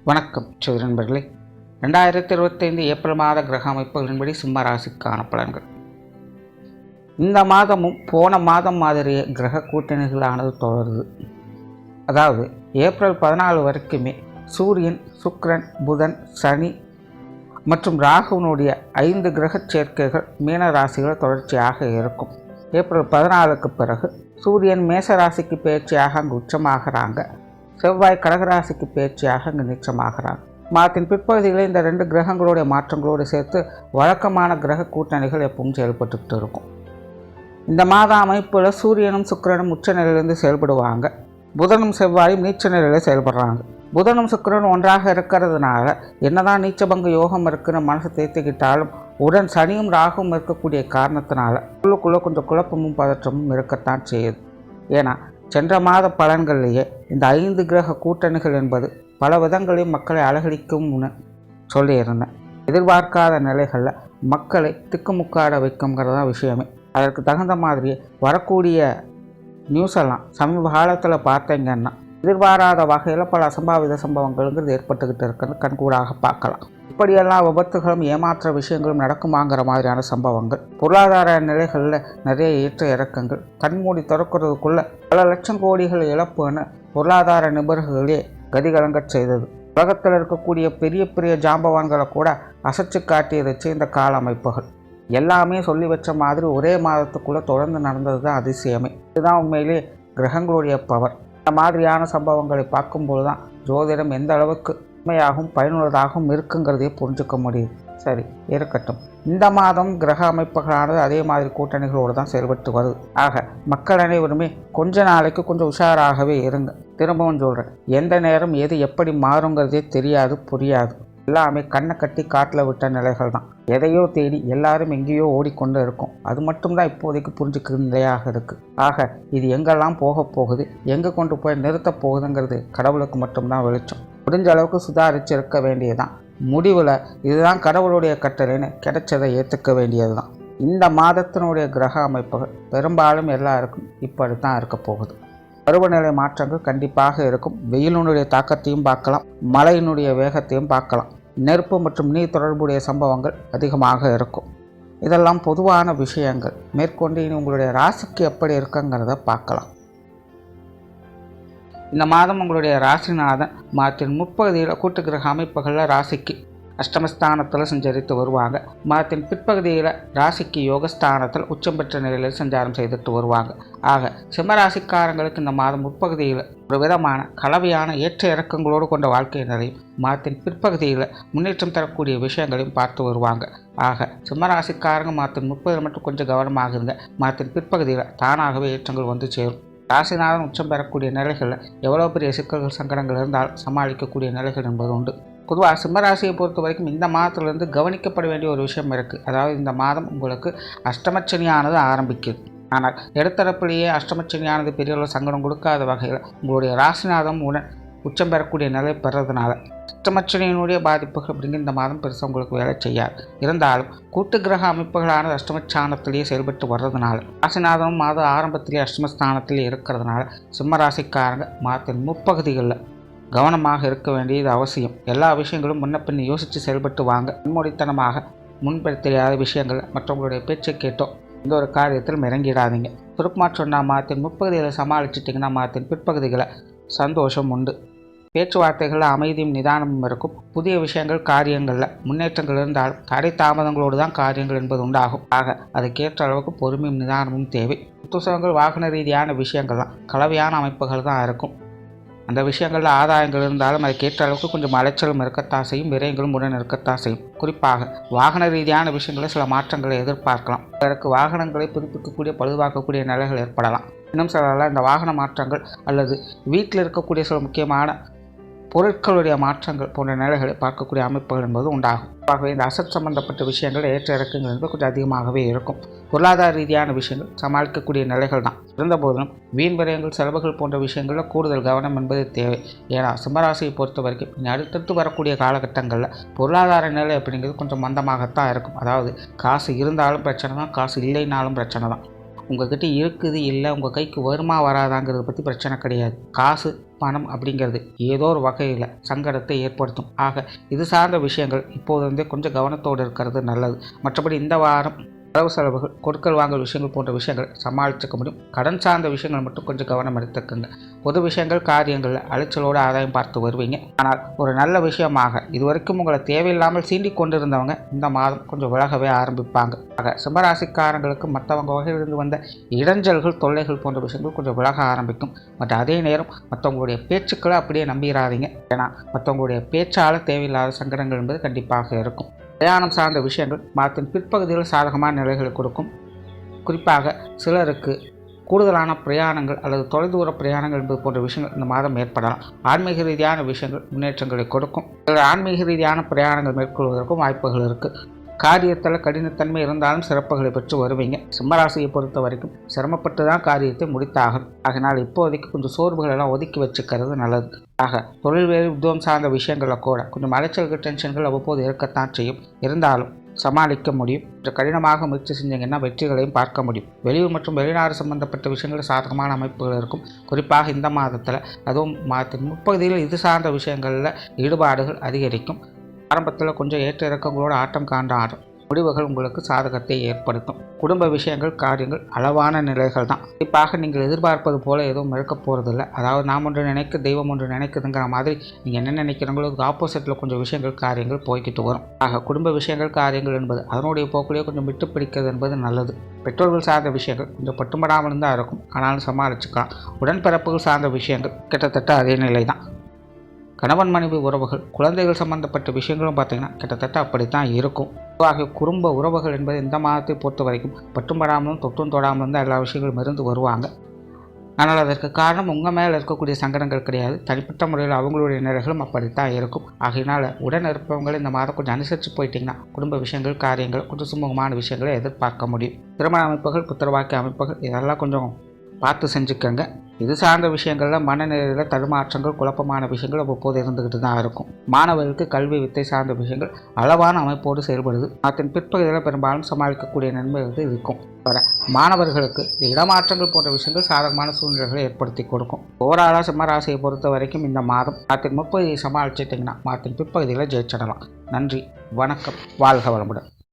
வணக்கம் சோதரி நண்பர்களே. 2025 ஏப்ரல் மாத கிரக அமைப்புகளின்படி சிம்ம ராசிக்கான பலன்கள். இந்த மாதமும் போன மாதம் மாதிரியே கிரக கூட்டணிகளானது தொடருது. அதாவது ஏப்ரல் 14 வரைக்குமே சூரியன், சுக்கிரன், புதன், சனி மற்றும் ராகுனுடைய 5 கிரக சேர்க்கைகள் மீன ராசிகள் தொடர்ச்சியாக இருக்கும். ஏப்ரல் 14க்கு பிறகு சூரியன் மேச ராசிக்கு பயிற்சியாக அங்கு உச்சமாகறாங்க. செவ்வாய் கடகராசிக்கு பயிற்சியாக அங்கு நீச்சமாகிறார். மாதத்தின் பிற்பகுதிகளில் இந்த 2 கிரகங்களுடைய மாற்றங்களோடு சேர்த்து வழக்கமான கிரக கூட்டணிகள் எப்பவும் செயல்பட்டுக்கிட்டு இருக்கும். இந்த மாத அமைப்பில் சூரியனும் சுக்கிரனும் உச்ச நிலையிலிருந்து செயல்படுவாங்க. புதனும் செவ்வாயும் நீச்ச நிலையில் செயல்படுறாங்க. புதனும் சுக்கிரனும் ஒன்றாக இருக்கிறதுனால என்னதான் நீச்சபங்க யோகம் இருக்குன்னு மனசு தேர்த்திக்கிட்டாலும் உடன் சனியும் ராகுவும் இருக்கக்கூடிய காரணத்தினால உள்ளுக்குள்ளே கொஞ்சம் குழப்பமும் பதற்றமும் இருக்கத்தான் செய்யுது. ஏன்னா சென்ற மாத பலன்களிலேயே இந்த 5 கிரக கூட்டணிகள் என்பது பல விதங்களையும் மக்களை அலகழிக்கும்னு சொல்லியிருந்தேன். எதிர்பார்க்காத நிலைகளில் மக்களை திக்குமுக்காட வைக்குங்கிறதா விஷயமே. அதற்கு தகுந்த மாதிரியே வரக்கூடிய நியூஸ் எல்லாம் சமீப காலத்தில் பார்த்தீங்கன்னா எதிர்பாராத வகையில் பல அசம்பாவித சம்பவங்கள்ங்கிறது ஏற்பட்டுக்கிட்டு இருக்கிறது கண்கூடாக பார்க்கலாம். இப்படியெல்லாம் விபத்துகளும் ஏமாற்ற விஷயங்களும் நடக்குமாங்கிற மாதிரியான சம்பவங்கள், பொருளாதார நிலைகளில் நிறைய ஏற்ற இறக்கங்கள், கண்மூடி திறக்கிறதுக்குள்ள பல லட்சம் கோடிகள் இழப்புன்னு பொருளாதார நிபுணர்களே கதிகலங்க செய்தது. உலகத்தில் இருக்கக்கூடிய பெரிய பெரிய ஜாம்பவான்களை கூட அசைச்சு காட்டியதச்சு இந்த கால அமைப்புகள். எல்லாமே சொல்லி வச்ச மாதிரி ஒரே மாதத்துக்குள்ளே தொடர்ந்து நடந்தது தான் அதிசயமே. இதுதான் உண்மையிலே கிரகங்களுடைய பவர். இந்த மாதிரியான சம்பவங்களை பார்க்கும்போது தான் ஜோதிடம் எந்த அளவுக்கு உண்மையாகவும் பயனுள்ளதாகவும் இருக்குங்கிறதையே புரிஞ்சுக்க முடியுது. சரி, இருக்கட்டும். இந்த மாதம் கிரக அமைப்புகளானது அதே மாதிரி கூட்டணிகளோடு தான் செயல்பட்டு வருது. ஆக மக்கள் அனைவருமே கொஞ்ச நாளைக்கு கொஞ்சம் உஷாராகவே இருங்க. திரும்பவும் சொல்கிறேன், எந்த நேரம் எது எப்படி மாறுங்கிறதே தெரியாது, புரியாது. எல்லாமே கண்ணை கட்டி காட்டில் விட்ட நிலைகள் தான். எதையோ தேடி எல்லாரும் எங்கேயோ ஓடிக்கொண்டு இருக்கும். அது மட்டும்தான் இப்போதைக்கு புரிஞ்சுக்கிற நிலையாக இருக்குது. ஆக இது எங்கெல்லாம் போக போகுது, எங்கே கொண்டு போய் நிறுத்த போகுதுங்கிறது கடவுளுக்கு மட்டும்தான் வெளிச்சம். முடிஞ்ச அளவுக்கு சுதாரித்து இருக்க வேண்டியதுதான். முடிவில் இதுதான் கடவுளுடைய கட்டளைன்னு கிடைச்சதை ஏற்றுக்க வேண்டியது தான். இந்த மாதத்தினுடைய கிரக அமைப்புகள் பெரும்பாலும் எல்லாருக்கும் இப்படி தான் இருக்க போகுது. பருவநிலை மாற்றங்கள் கண்டிப்பாக இருக்கும். வெயிலினுடைய தாக்கத்தையும் பார்க்கலாம், மழையினுடைய வேகத்தையும் பார்க்கலாம். நெருப்பு மற்றும் நீர் தொடர்புடைய சம்பவங்கள் அதிகமாக இருக்கும். இதெல்லாம் பொதுவான விஷயங்கள். மேற்கொண்டு இனி உங்களுடைய ராசிக்கு எப்படி இருக்குங்கிறத பார்க்கலாம். இந்த மாதம் உங்களுடைய ராசிநாதன் மாதத்தின் முற்பகுதியில் கூட்டு கிரக அமைப்புகளில் ராசிக்கு அஷ்டமஸ்தானத்தில் சஞ்சரித்து வருவாங்க. மாதத்தின் பிற்பகுதியில் ராசிக்கு யோகஸ்தானத்தில் உச்சம் பெற்ற நிலையில் சஞ்சாரம் செய்துட்டு வருவாங்க. ஆக சிம்மராசிக்காரங்களுக்கு இந்த மாதம் முற்பகுதியில் ஒரு விதமான கலவையான ஏற்ற இறக்கங்களோடு கொண்ட வாழ்க்கை நிலையும் மாதத்தின் பிற்பகுதியில் முன்னேற்றம் தரக்கூடிய விஷயங்களையும் பார்த்து வருவாங்க. ஆக சிம்மராசிக்காரங்க மாதத்தின் 30 மட்டும் கொஞ்சம் கவனமாக இருங்க. மாதத்தின் பிற்பகுதியில் தானாகவே ஏற்றங்கள் வந்து சேரும். ராசிநாதன் உச்சம் பெறக்கூடிய நிலைகளில் எவ்வளோ பெரிய சிக்கல்கள் சங்கடங்கள் இருந்தால் சமாளிக்கக்கூடிய நிலைகள் என்பது உண்டு. பொதுவாக சிம்மராசியை பொறுத்த வரைக்கும் இந்த மாதத்திலிருந்து கவனிக்கப்பட வேண்டிய ஒரு விஷயம் இருக்குது. அதாவது இந்த மாதம் உங்களுக்கு அஷ்டமச்சனியானது ஆரம்பிக்குது. ஆனால் இடத்தரப்பிலேயே அஷ்டமச்சனியானது பெரிய அளவு சங்கடம் கொடுக்காத வகையில் உங்களுடைய ராசிநாதம் உடன் உச்சம் பெறக்கூடிய நிலை பெறதுனால அஷ்டமச்சனியினுடைய பாதிப்புகள் அப்படிங்கிற இந்த மாதம் பெருசாக உங்களுக்கு வேலை செய்யாது. இருந்தாலும் கூட்டு கிரக அமைப்புகளான அஷ்டமஸ்தானத்திலேயே செயல்பட்டு வர்றதுனால ராசிநாதமும் மாத ஆரம்பத்திலேயே அஷ்டமஸ்தானத்திலே இருக்கிறதுனால சிம்மராசிக்காரங்க மாதத்தின் முற்பகுதிகளில் கவனமாக இருக்க வேண்டியது அவசியம். எல்லா விஷயங்களும் முன்ன பின் யோசித்து செயல்பட்டு வாங்க. முன்மொழித்தனமாக முன்பெறி தெரியாத விஷயங்கள் மற்றவங்களுடைய பேச்சை கேட்டோ இந்த ஒரு காரியத்தில் இறங்கிடாதீங்க. சுருக்கமாக சொன்னால் மாதத்தின் முற்பகுதிகளை சமாளிச்சிட்டிங்கன்னா மாதத்தின் பிற்பகுதிகளை சந்தோஷம் உண்டு. பேச்சுவார்த்தைகளில் அமைதியும் நிதானமும் இருக்கும். புதிய விஷயங்கள் காரியங்களில் முன்னேற்றங்கள் இருந்தாலும் தடை தாமதங்களோடு தான் காரியங்கள் என்பது உண்டாகும். ஆக அதுக்கேற்ற அளவுக்கு பொறுமையும் நிதானமும் தேவை. புத்தகங்கள் வாகன ரீதியான விஷயங்கள்லாம் கலவையான அமைப்புகள் தான் இருக்கும். அந்த விஷயங்களில் ஆதாயங்கள் இருந்தாலும் அதுக்கேற்ற அளவுக்கு கொஞ்சம் அலைச்சலும் இருக்கத்தான் செய்யும், விரயங்களும் உடன் இருக்கத்தான் செய்யும். குறிப்பாக வாகன ரீதியான விஷயங்களில் சில மாற்றங்களை எதிர்பார்க்கலாம். அதற்கு வாகனங்களை புதுப்பிக்கக்கூடிய பழுதுபார்க்கக்கூடிய நிலைகள் ஏற்படலாம். இன்னும் சில இந்த வாகன மாற்றங்கள் அல்லது வீட்டில் இருக்கக்கூடிய சில முக்கியமான பொருட்களுடைய மாற்றங்கள் போன்ற நிலைகளை பார்க்கக்கூடிய அமைப்புகள் என்பது உண்டாகும். ஆகவே இந்த அசட் சம்பந்தப்பட்ட விஷயங்கள் ஏற்ற இறக்கங்கள் என்பது கொஞ்சம் அதிகமாகவே இருக்கும். பொருளாதார ரீதியான விஷயங்கள் சமாளிக்கக்கூடிய நிலைகள் தான். இருந்தபோதிலும் வீண் விரயங்கள், செலவுகள் போன்ற விஷயங்களில் கூடுதல் கவனம் என்பது தேவை. ஏன்னா சிம்மராசியை பொறுத்த வரைக்கும் அடுத்தடுத்து வரக்கூடிய காலகட்டங்களில் பொருளாதார நிலை அப்படிங்கிறது கொஞ்சம் மந்தமாகத்தான் இருக்கும். அதாவது காசு இருந்தாலும் பிரச்சனை தான், காசு இல்லைனாலும் பிரச்சனை தான். உங்கள்கிட்ட இருக்குது இல்லை, உங்கள் கைக்கு வருமா வராதாங்கிறத பற்றி பிரச்சனை கிடையாது. காசு பணம் அப்படிங்கிறது ஏதோ ஒரு வகையில் சங்கடத்தை ஏற்படுத்தும். ஆக இது சார்ந்த விஷயங்கள் இப்போது கொஞ்சம் கவனத்தோடு இருக்கிறது நல்லது. மற்றபடி இந்த வாரம் வரவு செலவுகள், கொடுக்கல் வாங்கல் விஷயங்கள் போன்ற விஷயங்களை சமாளிச்சுக்க முடியும். கடன் சார்ந்த விஷயங்கள் மட்டும் கொஞ்சம் கவனம் எடுத்துக்கோங்க. பொது விஷயங்கள், காரியங்களில் அலைச்சலோடு ஆதாயம் பார்த்து வருவீங்க. ஆனால் ஒரு நல்ல விஷயமாக இதுவரைக்கும் உங்களை தேவையில்லாமல் சீண்டி கொண்டிருந்தவங்க இந்த மாதம் கொஞ்சம் விலகவே ஆரம்பிப்பாங்க. ஆக சிம்மராசிக்காரங்களுக்கு மற்றவங்க வகையிலிருந்து வந்த இடைஞ்சல்கள், தொல்லைகள் போன்ற விஷயங்கள் கொஞ்சம் விலக ஆரம்பிக்கும். மற்ற அதே நேரம் மற்றவங்களுடைய பேச்சுக்களை அப்படியே நம்பிடாதீங்க. ஏன்னா மற்றவங்களுடைய பேச்சால் தேவையில்லாத சங்கடங்கள் என்பது கண்டிப்பாக இருக்கும். பிரயாணம் சார்ந்த விஷயங்கள் மாதத்தின் பிற்பகுதியில் சாதகமான நிலைகளை கொடுக்கும். குறிப்பாக சிலருக்கு கூடுதலான பிரயாணங்கள் அல்லது தொலைதூர பிரயாணங்கள் என்பது போன்ற விஷயங்கள் இந்த மாதம் ஏற்படலாம். ஆன்மீக ரீதியான விஷயங்கள் முன்னேற்றங்களை கொடுக்கும். ஆன்மீக ரீதியான பிரயாணங்கள் மேற்கொள்வதற்கும் வாய்ப்புகள் இருக்குது. காரியத்தில் கடினத்தன்மை இருந்தாலும் சிறப்புகளை பெற்று வருவீங்க. சிம்மராசியை பொறுத்த வரைக்கும் சிரமப்பட்டு தான் காரியத்தை முடித்தாகும். ஆகினால் இப்போதைக்கு கொஞ்சம் சோர்வுகள் எல்லாம் ஒதுக்கி வச்சுக்கிறது நல்லது. ஆக தொழில் வேறு உத்தியோகம் சார்ந்த விஷயங்களில் கூட கொஞ்சம் அலைச்சல்கள், டென்ஷன்கள் அவ்வப்போது இருக்கத்தான் செய்யும். இருந்தாலும் சமாளிக்க முடியும். கடினமாக முயற்சி செஞ்சீங்கன்னா வெற்றிகளையும் பார்க்க முடியும். வெளியூர் மற்றும் வெளிநாடு சம்பந்தப்பட்ட விஷயங்கள் சாதகமான அமைப்புகள் இருக்கும். குறிப்பாக இந்த மாதத்தில், அதுவும் மாதத்தின் முற்பகுதியில் இது சார்ந்த விஷயங்களில் ஈடுபாடுகள் அதிகரிக்கும். ஆரம்பத்தில் கொஞ்சம் ஏற்ற இறக்கங்களோட ஆட்டம் காண்ட முடிவுகள் உங்களுக்கு சாதகத்தை ஏற்படுத்தும். குடும்ப விஷயங்கள், காரியங்கள் அளவான நிலைகள் தான். குறிப்பாக நீங்கள் எதிர்பார்ப்பது போல எதுவும் இழக்கப் போகிறதில்ல. அதாவது நாம் ஒன்று நினைக்க தெய்வம் ஒன்று நினைக்குதுங்கிற மாதிரி நீங்கள் என்ன நினைக்கிறீங்களோ அதுக்கு ஆப்போசிட்டில் கொஞ்சம் விஷயங்கள், காரியங்கள் போய்கிட்டு வரும். ஆக குடும்ப விஷயங்கள், காரியங்கள் என்பது அதனுடைய போக்கிலேயே கொஞ்சம் விட்டு பிடிக்கிறது என்பது நல்லது. பெற்றோர்கள் சார்ந்த விஷயங்கள் கொஞ்சம் பட்டுமடாமல் தான் இருக்கும், ஆனாலும் சமாளிச்சுக்கலாம். உடன்பிறப்புகள் சார்ந்த விஷயங்கள் கிட்டத்தட்ட அதே நிலை தான். கணவன் மனைவி உறவுகள், குழந்தைகள் சம்பந்தப்பட்ட விஷயங்களும் பார்த்திங்கன்னா கிட்டத்தட்ட அப்படி தான் இருக்கும். பொதுவாக குடும்ப உறவுகள் என்பது இந்த மாதத்தை பொறுத்த வரைக்கும் பட்டும்படாமலும் தொற்றும் தொடாமலும் தான் எல்லா விஷயங்களும் இருந்து வருவாங்க. ஆனால் அதற்கு காரணம் உங்கள் மேலே இருக்கக்கூடிய சங்கடங்கள் கிடையாது. தனிப்பட்ட முறையில் அவங்களுடைய நிலைகளும் அப்படித்தான் இருக்கும். ஆகையினால் உடன் இருப்பவங்களை இந்த மாதம் கொஞ்சம் அனுசரித்து போயிட்டிங்கன்னா குடும்ப விஷயங்கள், காரியங்கள், கொஞ்சம் சுமூகமான விஷயங்களை எதிர்பார்க்க முடியும். திருமண அமைப்புகள், புத்திரவாக்கிய அமைப்புகள் இதெல்லாம் கொஞ்சம் பார்த்து செஞ்சுக்கோங்க. இது சார்ந்த விஷயங்களில் மனநிலையில் தடுமாற்றங்கள், குழப்பமான விஷயங்கள் அவ்வப்போது இருந்துக்கிட்டு தான் இருக்கும். மாணவர்களுக்கு கல்வி, வித்தை சார்ந்த விஷயங்கள் அளவான அமைப்போடு செயல்படுது. அதன் பிற்பகுதியில் பெரும்பாலும் சமாளிக்கக்கூடிய நன்மைகள் இருக்கும். மாணவர்களுக்கு இடமாற்றங்கள் போன்ற விஷயங்கள் சாதகமான சூழ்நிலைகளை ஏற்படுத்தி கொடுக்கும். ஓவராலாக சிம்மராசியை பொறுத்த வரைக்கும் இந்த மாதம் மாதத்தின் முற்பகுதியை சமாளிச்சிட்டிங்கன்னா மாதத்தின் பிற்பகுதியில் ஜெயிச்சிடலாம். நன்றி, வணக்கம், வாழ்க வளமுடன்.